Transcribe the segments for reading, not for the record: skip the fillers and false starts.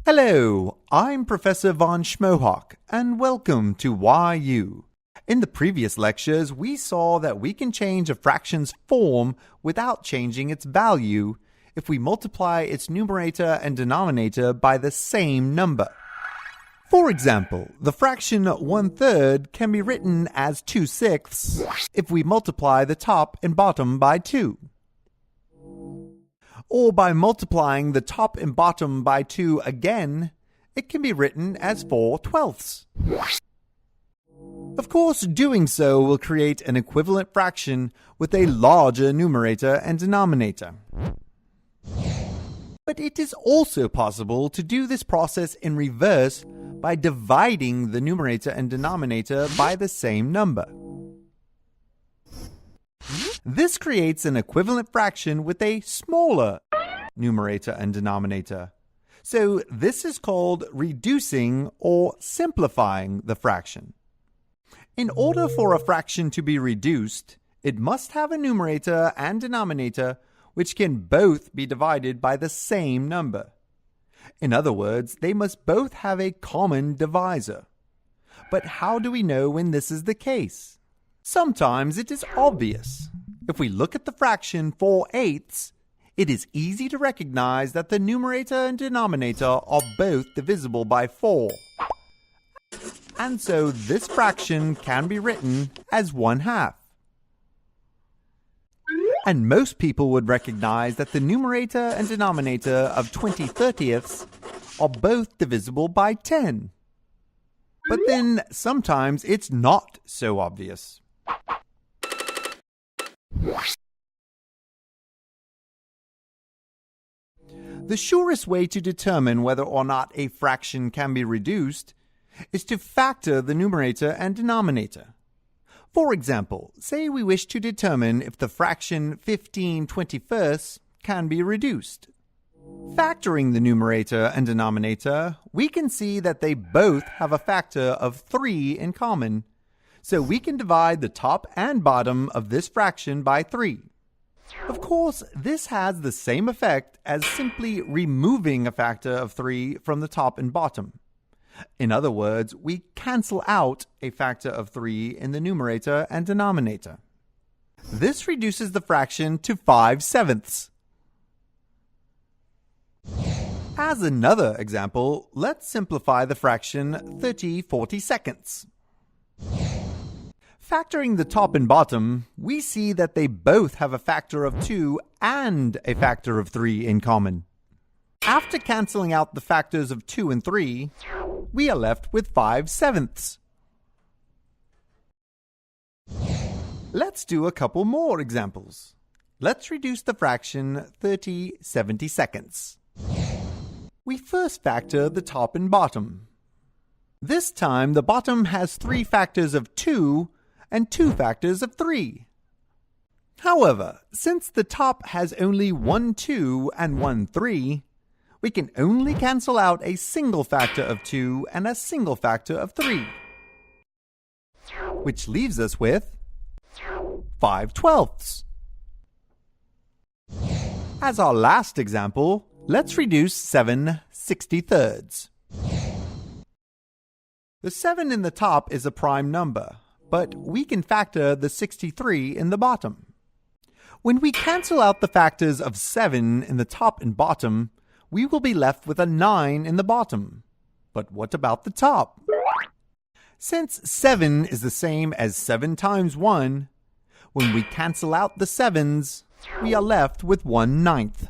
Hello, I'm Professor von Schmohawk, and welcome to YU. In the previous lectures, we saw that we can change a fraction's form without changing its value if we multiply its numerator and denominator by the same number. For example, the fraction 1/3 can be written as 2/6 if we multiply the top and bottom by 2. Or by multiplying the top and bottom by 2 again, it can be written as 4/12. Of course, doing so will create an equivalent fraction with a larger numerator and denominator. But it is also possible to do this process in reverse by dividing the numerator and denominator by the same number. This creates an equivalent fraction with a smaller numerator and denominator. So this is called reducing or simplifying the fraction. In order for a fraction to be reduced, it must have a numerator and denominator which can both be divided by the same number. In other words, they must both have a common divisor. But how do we know when this is the case? Sometimes it is obvious. If we look at the fraction 4/8, it is easy to recognize that the numerator and denominator are both divisible by 4. And so this fraction can be written as 1/2. And most people would recognize that the numerator and denominator of 20/30 are both divisible by 10. But then sometimes it's not so obvious. The surest way to determine whether or not a fraction can be reduced is to factor the numerator and denominator. For example, say we wish to determine if the fraction 15/21 can be reduced. Factoring the numerator and denominator, we can see that they both have a factor of 3 in common, so we can divide the top and bottom of this fraction by 3. Of course, this has the same effect as simply removing a factor of 3 from the top and bottom. In other words, we cancel out a factor of 3 in the numerator and denominator. This reduces the fraction to 5/7. As another example, let's simplify the fraction 30/42. Factoring the top and bottom, we see that they both have a factor of 2 and a factor of 3 in common. After canceling out the factors of 2 and 3, we are left with 5/7. Let's do a couple more examples. Let's reduce the fraction 30/72. We first factor the top and bottom. This time the bottom has 3 factors of 2 and 2 factors of 3. However, since the top has only 1 2 and 1 3, we can only cancel out a single factor of 2 and a single factor of 3, which leaves us with 5/12. As our last example, let's reduce 7/63. The 7 in the top is a prime number, but we can factor the 63 in the bottom. When we cancel out the factors of 7 in the top and bottom, we will be left with a 9 in the bottom. But what about the top? Since 7 is the same as 7 times 1, when we cancel out the 7s, we are left with 1/9.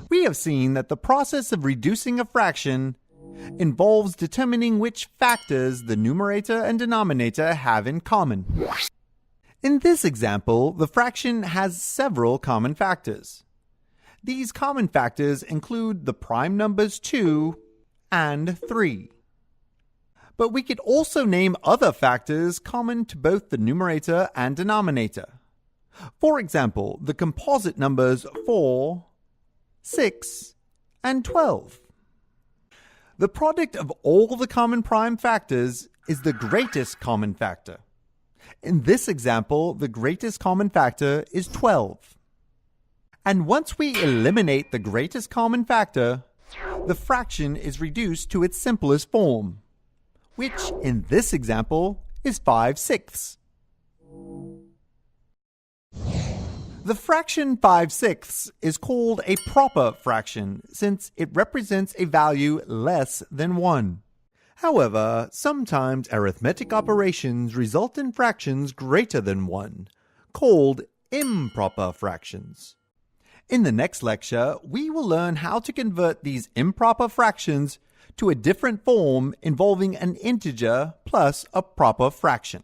We have seen that the process of reducing a fraction involves determining which factors the numerator and denominator have in common. In this example, the fraction has several common factors. These common factors include the prime numbers 2 and 3. But we could also name other factors common to both the numerator and denominator. For example, the composite numbers 4, 6, and 12. The product of all the common prime factors is the greatest common factor. In this example, the greatest common factor is 12. And once we eliminate the greatest common factor, the fraction is reduced to its simplest form, which in this example is 5/6. The fraction 5/6 is called a proper fraction since it represents a value less than 1. However, sometimes arithmetic operations result in fractions greater than 1, called improper fractions. In the next lecture, we will learn how to convert these improper fractions to a different form involving an integer plus a proper fraction.